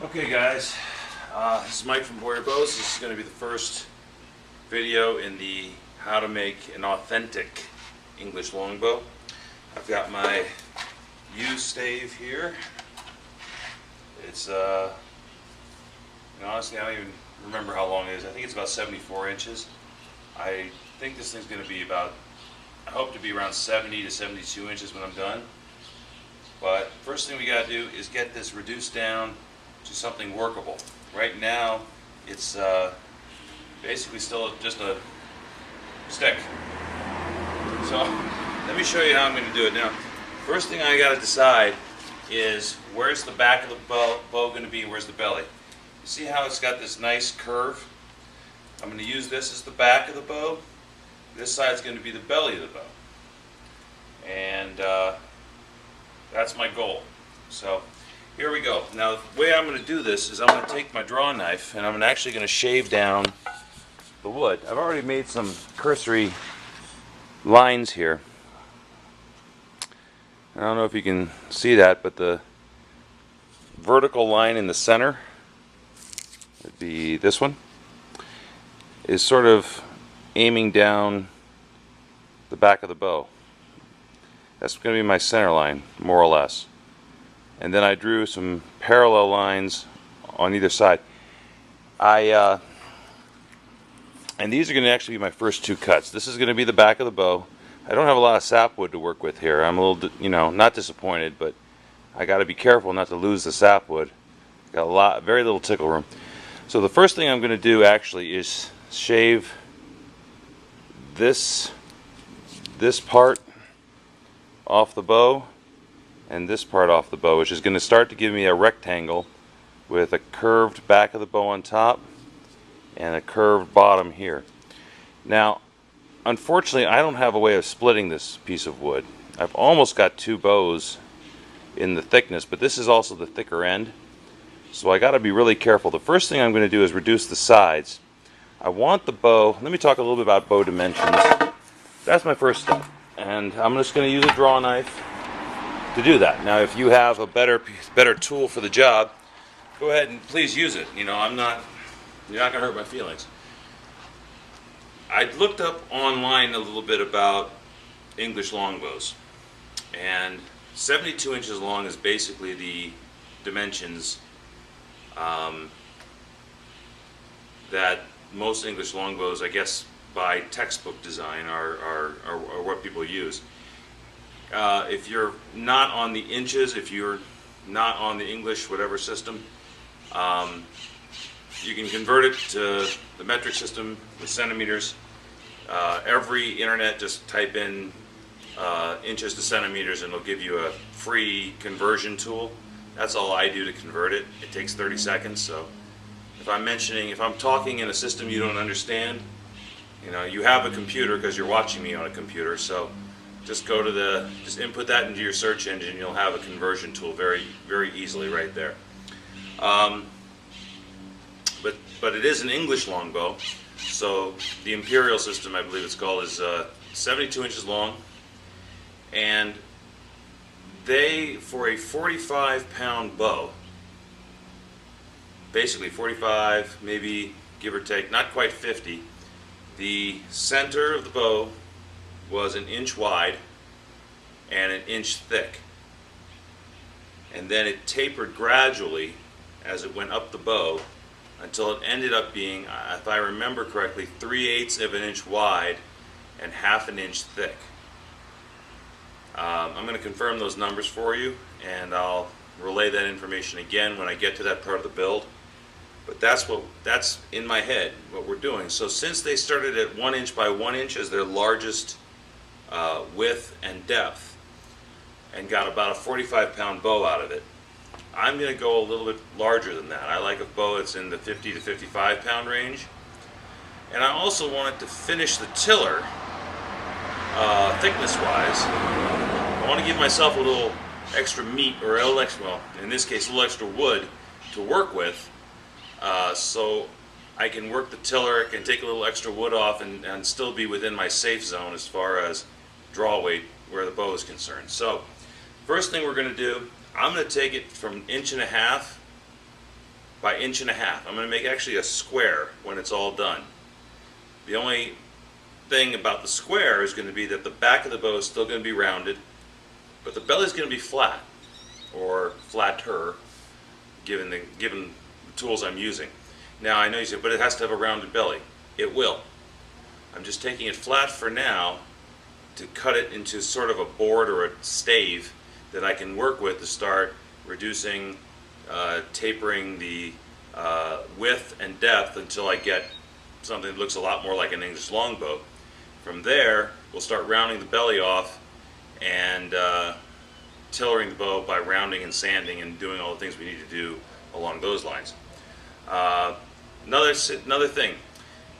Okay guys, this is Mike from Boyer Bows. This is going to be the first video in the how to make an authentic English longbow. I've got my used stave here. It's honestly I don't even remember how long it is. I think it's about 74 inches. I think this thing's going to be about, I hope to be around 70 to 72 inches when I'm done. But first thing we got to do is get this reduced down to something workable. Right now it's basically still just a stick. So let me show you how I'm going to do it. Now first thing I got to decide is where's the back of the bow going to be and where's the belly. You see how it's got this nice curve? I'm going to use this as the back of the bow. This side's going to be the belly of the bow. And that's my goal. So here we go. Now the way I'm going to do this is I'm going to take my draw knife and I'm actually going to shave down the wood. I've already made some cursory lines here. I don't know if you can see that, but the vertical line in the center, would be this one, is sort of aiming down the back of the bow. That's going to be my center line, more or less. And then I drew some parallel lines on either side. And these are going to actually be my first two cuts. This is going to be the back of the bow. I don't have a lot of sapwood to work with here. I'm a little, not disappointed, but I got to be careful not to lose the sapwood. Got very little tickle room. So the first thing I'm going to do actually is shave this part off the bow and this part off the bow, which is going to start to give me a rectangle with a curved back of the bow on top and a curved bottom here. Now unfortunately I don't have a way of splitting this piece of wood. I've almost got two bows in the thickness, but this is also the thicker end, so I got to be really careful. The first thing I'm going to do is reduce the sides. I want the bow, let me talk a little bit about bow dimensions. That's my first step, and I'm just going to use a draw knife to do that. Now if you have a better tool for the job, go ahead and please use it. You're not going to hurt my feelings. I looked up online a little bit about English longbows, and 72 inches long is basically the dimensions that most English longbows, I guess by textbook design, are what people use. If you're not on the inches, if you're not on the English whatever system, you can convert it to the metric system with centimeters. Every internet, just type in inches to centimeters and it'll give you a free conversion tool. That's all I do to convert it. It takes 30 seconds. So if I'm talking in a system you don't understand, you have a computer because you're watching me on a computer, so just input that into your search engine. You'll have a conversion tool very, very easily right there. But it is an English longbow, so the imperial system, I believe it's called, is 72 inches long, and for a 45-pound bow, basically 45, maybe give or take, not quite 50, the center of the bow was an inch wide and an inch thick, and then it tapered gradually as it went up the bow until it ended up being, if I remember correctly, 3/8 of an inch wide and ½ an inch thick. I'm going to confirm those numbers for you, and I'll relay that information again when I get to that part of the build. But that's in my head what we're doing. So since they started at 1 inch by 1 inch as their largest width and depth, and got about a 45-pound bow out of it, I'm going to go a little bit larger than that. I like a bow that's in the 50 to 55-pound range, and I also want it to finish the tiller thickness-wise. I want to give myself a little extra meat, or a little extra, well, in this case, a little extra wood to work with, so I can work the tiller, I can take a little extra wood off, and still be within my safe zone as far as draw weight where the bow is concerned. So first thing we're going to do, I'm going to take it from 1.5 inches by 1.5 inches. I'm going to make actually a square when it's all done. The only thing about the square is going to be that the back of the bow is still going to be rounded, but the belly is going to be flat, or flatter, given the tools I'm using. Now I know you say, but it has to have a rounded belly. It will. I'm just taking it flat for now to cut it into sort of a board or a stave that I can work with to start reducing, tapering the width and depth until I get something that looks a lot more like an English longbow. From there, we'll start rounding the belly off and tillering the bow by rounding and sanding and doing all the things we need to do along those lines. Another thing,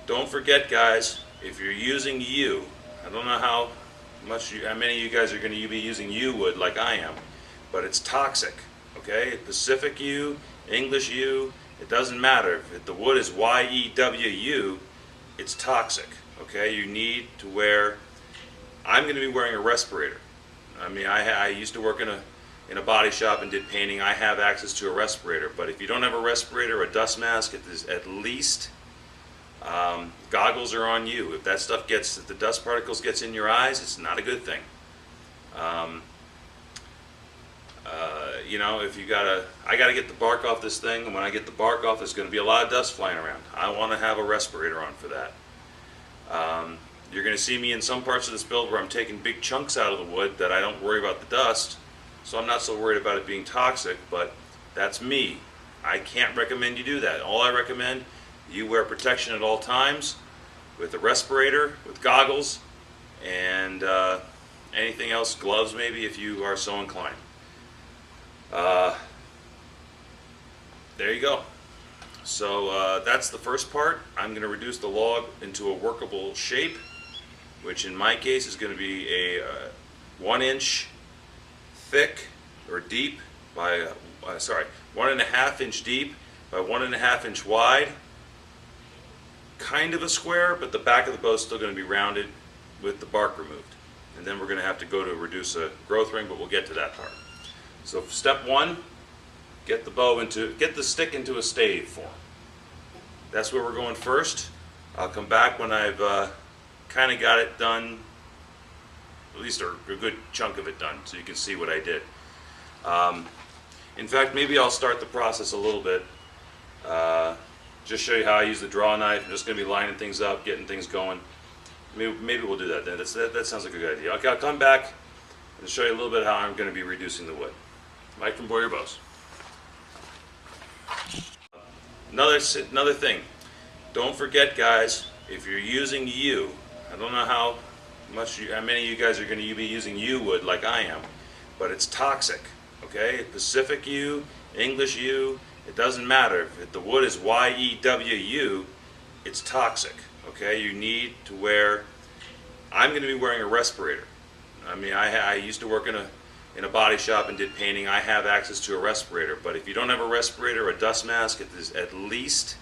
don't forget, guys, if you're using yew, I don't know how many of you guys are going to be using yew wood like I am, but it's toxic. Okay, Pacific yew, English yew, it doesn't matter. If the wood is YEWU, it's toxic. Okay, you need to wear. I'm going to be wearing a respirator. I mean, I used to work in a body shop and did painting. I have access to a respirator, but if you don't have a respirator, a dust mask, at least goggles are on you. If that stuff if the dust particles gets in your eyes, it's not a good thing. You know, if I gotta get the bark off this thing, and when I get the bark off, there's going to be a lot of dust flying around. I want to have a respirator on for that. You're going to see me in some parts of this build where I'm taking big chunks out of the wood that I don't worry about the dust, so I'm not so worried about it being toxic, but that's me. I can't recommend you do that. All I recommend, you wear protection at all times with a respirator, with goggles, and anything else, gloves maybe if you are so inclined. There you go. So that's the first part. I'm going to reduce the log into a workable shape, which in my case is going to be a 1 inch thick or deep by 1.5 inch deep by 1.5 inch wide, kind of a square, but the back of the bow is still going to be rounded with the bark removed. And then we're going to have to go to reduce a growth ring, but we'll get to that part. So step 1, get the stick into a stave form. That's where we're going first. I'll come back when I've kind of got it done, at least a good chunk of it done, so you can see what I did. In fact, maybe I'll start the process a little bit. Just show you how I use the draw knife. I'm just going to be lining things up, getting things going. Maybe we'll do that then. That sounds like a good idea. Okay, I'll come back and show you a little bit how I'm going to be reducing the wood. Mike from Boyer Bows. Another thing, don't forget, guys, if you're using yew, I don't know how many of you guys are going to be using yew wood like I am, but it's toxic. Okay, Pacific yew, English yew, it doesn't matter. If the wood is YEWU, it's toxic. Okay, you need to wear. I'm going to be wearing a respirator. I mean, I used to work in a body shop and did painting. I have access to a respirator, but if you don't have a respirator, a dust mask, at least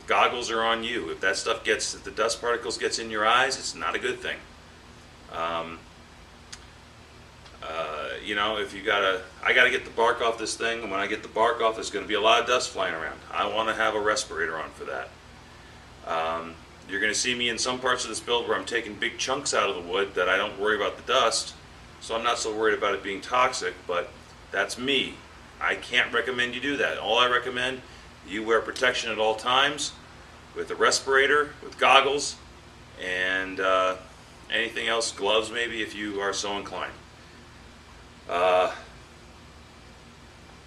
goggles are on you. If that stuff if the dust particles gets in your eyes, it's not a good thing. You know, I gotta get the bark off this thing, and when I get the bark off, there's going to be a lot of dust flying around. I want to have a respirator on for that. You're going to see me in some parts of this build where I'm taking big chunks out of the wood that I don't worry about the dust, so I'm not so worried about it being toxic, but that's me. I can't recommend you do that. All I recommend, you wear protection at all times with a respirator, with goggles, and anything else, gloves maybe if you are so inclined.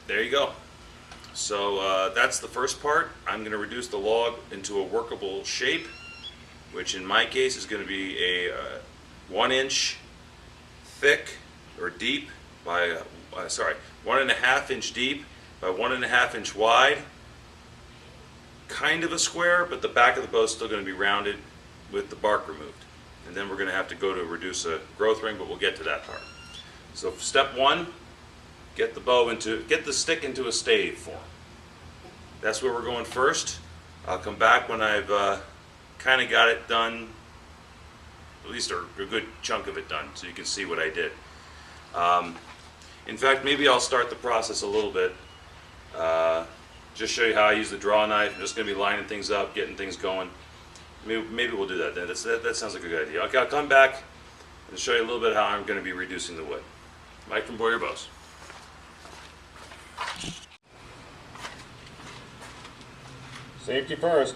There you go. So that's the first part. I'm going to reduce the log into a workable shape, which in my case is going to be a 1 inch thick or deep by 1.5 inch deep by 1.5 inch wide, kind of a square, but the back of the bow is still going to be rounded with the bark removed. And then we're going to have to go to reduce a growth ring, but we'll get to that part. So step 1, get the stick into a stave form. That's where we're going first. I'll come back when I've kind of got it done, at least a good chunk of it done, so you can see what I did. In fact, maybe I'll start the process a little bit. just show you how I use the draw knife. I'm just going to be lining things up, getting things going. Maybe we'll do that then. That sounds like a good idea. Okay, I'll come back and show you a little bit how I'm going to be reducing the wood. Mike from Boyer Bows. Safety first.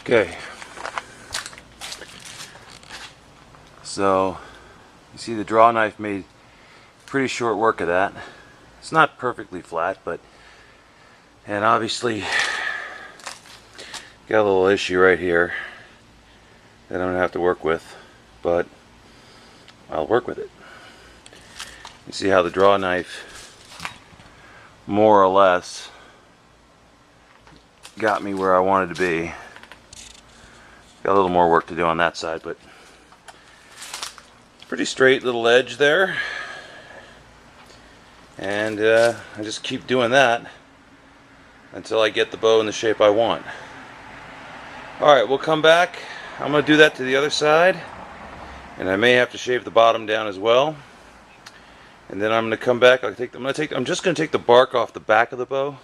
Okay, so you see the draw knife made pretty short work of that. It's not perfectly flat, but, and obviously got a little issue right here that I'm gonna have to work with, but I'll work with it. You see how the draw knife more or less got me where I wanted to be. Got a little more work to do on that side, but pretty straight little edge there. And I just keep doing that until I get the bow in the shape I want. Alright, we'll come back. I'm going to do that to the other side. And I may have to shave the bottom down as well. And then I'm going to come back. I'm just going to take the bark off the back of the bow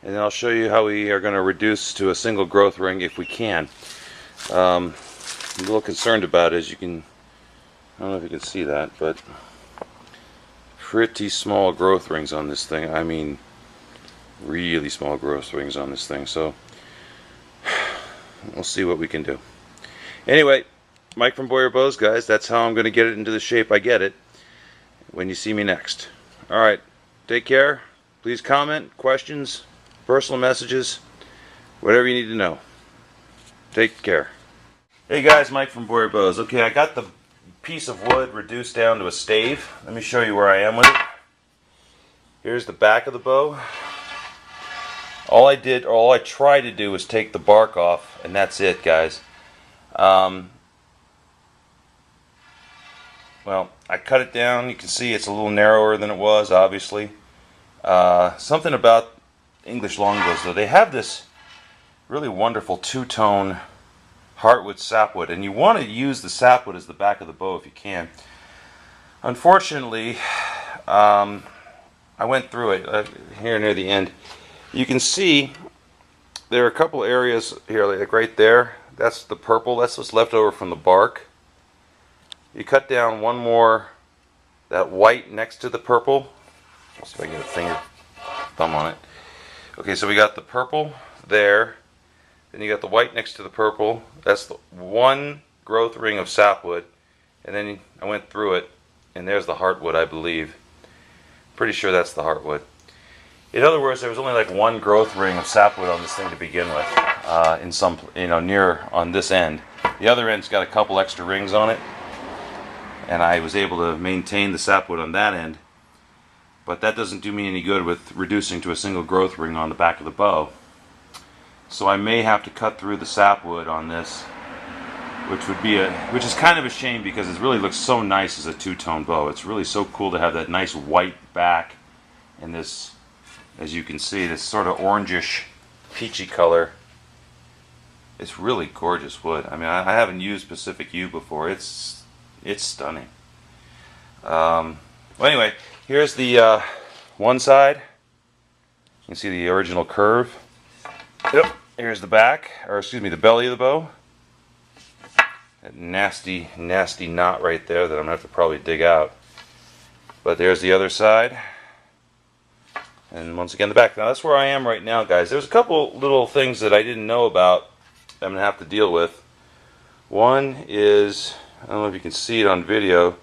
and then I'll show you how we are going to reduce to a single growth ring if we can. I'm a little concerned about it, as you can, I don't know if you can see that, but pretty small growth rings on this thing. I mean, really small growth rings on this thing, so we'll see what we can do. Anyway, Mike from Boyer Bows, guys, that's how I'm going to get it into the shape I get it when you see me next. Alright, take care. Please comment, questions, personal messages, whatever you need to know. Take care. Hey guys, Mike from Boyer Bows. Okay, I got the piece of wood reduced down to a stave. Let me show you where I am with it. Here's the back of the bow. All I tried to do was take the bark off, and that's it, guys. Well, I cut it down. You can see it's a little narrower than it was, obviously. Something about English longbows, though. They have this really wonderful two-tone heartwood sapwood, and you want to use the sapwood as the back of the bow if you can. Unfortunately, I went through it here near the end. You can see there are a couple areas here, like right there. That's the purple. That's what's left over from the bark. You cut down one more, that white next to the purple. Let's see if I can get a thumb on it. Okay, so we got the purple there. Then you got the white next to the purple. That's the one growth ring of sapwood. And then I went through it, and there's the heartwood, I believe. Pretty sure that's the heartwood. In other words, there was only like one growth ring of sapwood on this thing to begin with, in some, near on this end. The other end's got a couple extra rings on it, and I was able to maintain the sapwood on that end. But that doesn't do me any good with reducing to a single growth ring on the back of the bow. So I may have to cut through the sapwood on this, which is kind of a shame because it really looks so nice as a two-tone bow. It's really so cool to have that nice white back and this, as you can see, this sort of orangish, peachy color. It's really gorgeous wood. I mean, I haven't used Pacific Yew before. It's stunning. Well, anyway, here's the one side. You can see the original curve. Yep. Here's the back, or excuse me, the belly of the bow. That nasty, nasty knot right there that I'm gonna have to probably dig out. But there's the other side. And once again, the back. Now that's where I am right now, guys. There's a couple little things that I didn't know about that I'm gonna have to deal with. One is, I don't know if you can see it on video,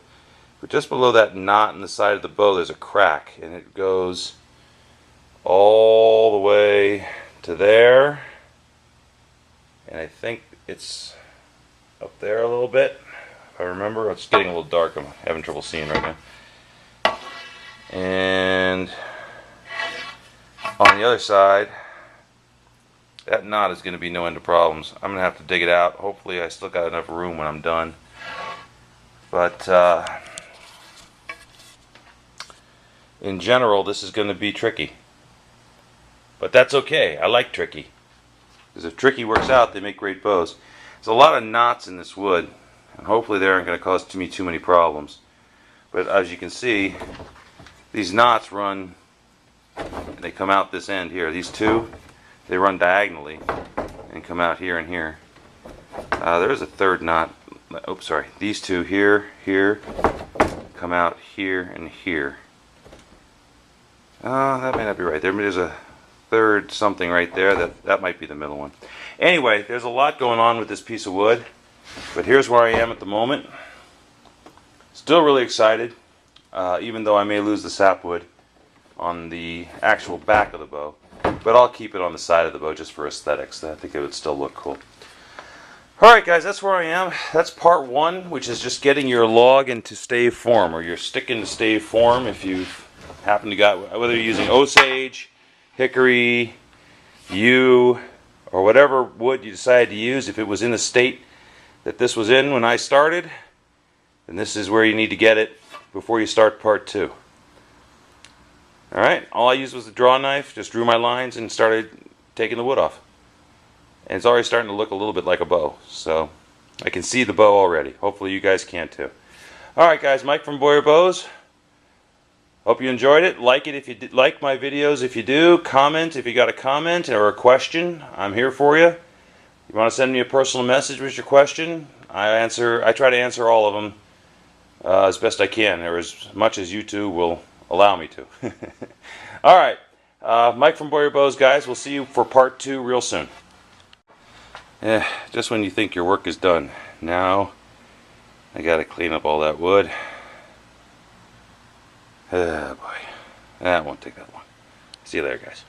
but just below that knot in the side of the bow, there's a crack, and it goes all the way to there, and I think it's up there a little bit, if I remember. It's getting a little dark. I'm having trouble seeing right now. And on the other side, that knot is going to be no end of problems. I'm going to have to dig it out. Hopefully I still got enough room when I'm done. But in general, this is going to be tricky. But that's okay. I like tricky. Because if tricky works out, they make great bows. There's a lot of knots in this wood, and hopefully they aren't going to cause me too many problems. But as you can see, these knots run, they come out this end here. These two, they run diagonally and come out here and here. There's a third knot. Oops, sorry. These two here, here, come out here and here. That may not be right. There's a third something right there. That might be the middle one. Anyway, there's a lot going on with this piece of wood, but here's where I am at the moment. Still really excited, even though I may lose the sapwood on the actual back of the bow, but I'll keep it on the side of the bow just for aesthetics. I think it would still look cool. Alright guys, that's where I am. That's part one, which is just getting your log into stave form, or your stick into stave form if you happen to got, whether you're using Osage, hickory, yew, or whatever wood you decide to use. If it was in the state that this was in when I started, then this is where you need to get it before you start part two. Alright, all I used was a draw knife, just drew my lines and started taking the wood off. And it's already starting to look a little bit like a bow, so I can see the bow already. Hopefully you guys can too. Alright guys, Mike from Boyer Bows. Hope you enjoyed it. Like it if you like my videos. If you do, comment if you got a comment or a question. I'm here for you. You want to send me a personal message with your question? I try to answer all of them as best I can, or as much as YouTube will allow me to. All right, Mike from Boyer Bows, guys. We'll see you for part 2 real soon. Just when you think your work is done, now I got to clean up all that wood. Oh boy, that won't take that long. See you later, guys.